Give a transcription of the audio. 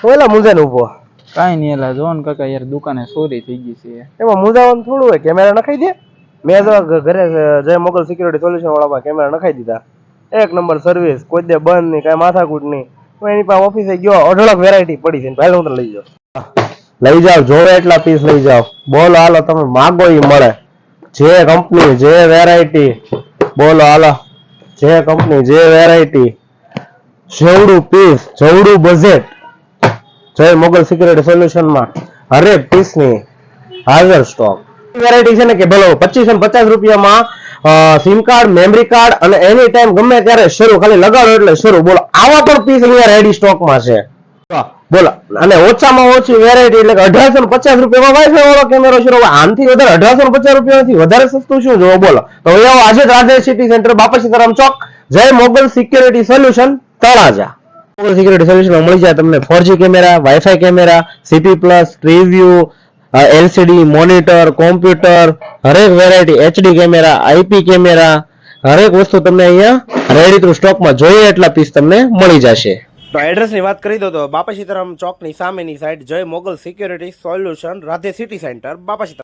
ઓલા મુંજાને ઉભો કાઈ નહીં એલા જોન કાકા યાર દુકાને ચોરી થઈ ગઈ છે એમાં મુંજાવાનું થોડું હોય, કેમેરા નખાઈ દે. મેં તો ઘરે જય મોગલ સિક્યુરિટી સોલ્યુશન વાળામાં કેમેરા નખાઈ દીધા. એક નંબર સર્વિસ, કોઈ દે બંધ નહીં, કાંઈ માથાકૂટ નહીં. હું એની પાસે ઓફિસે ગયો, અઢળક વેરાયટી પડી છે, ભાઈ હું તને લઈ જાઉં. લઈ જાઓ, જોવે એટલા પીસ લઈ જાઓ. બોલો હાલો, તમે માગો એ મળે. જે કંપની, જે વેરાયટી, બોલો હાલો. જે કંપની, જે વેરાયટી, જેવડું પીસ, જેવડું બજેટ, જય મોગલ સિક્યુરિટી સોલ્યુશનમાં હરેક પીસની હાજર સ્ટોક. વેરાયટી છે ને કે ભલો 2550 રૂપિયામાં સિમ કાર્ડ, મેમરી કાર્ડ અને એની ટાઈમ ગમે ત્યારે શરૂ, ખાલી લગાડો એટલે શરૂ. બોલો આવા પણ પીસ અહીંયા રેડી સ્ટોકમાં છે. બોલો, અને ઓછામાં ઓછી વેરાયટી એટલે કે 1850 રૂપિયામાં વાઈફાઈ વાળો કેમેરો શરૂ. આનથી વધારે 1850 રૂપિયાથી વધારે સસ્તું શું જોવો? બોલો તો આવો આજે જ રાધે સિટી સેન્ટર, બાપા સીતારામ ચોક, જય Mogal security solution Talaja. Mogal security solution મળી જાય તમને 4G camera, WiFi camera, CP+, preview, LCD monitor, computer, હરેક variety, HD camera, IP camera, હરેક વસ્તુ તમને અહીંયા રેડી ટુ સ્ટોકમાં જોઈએ એટલા પીસ તમને મળી જશે. તો એડ્રેસની વાત કરી દો તો બાપા સીતારામ ચોકની સામેની side Jay Mogal security solution, Radhe city centre, Bapa Sitaram.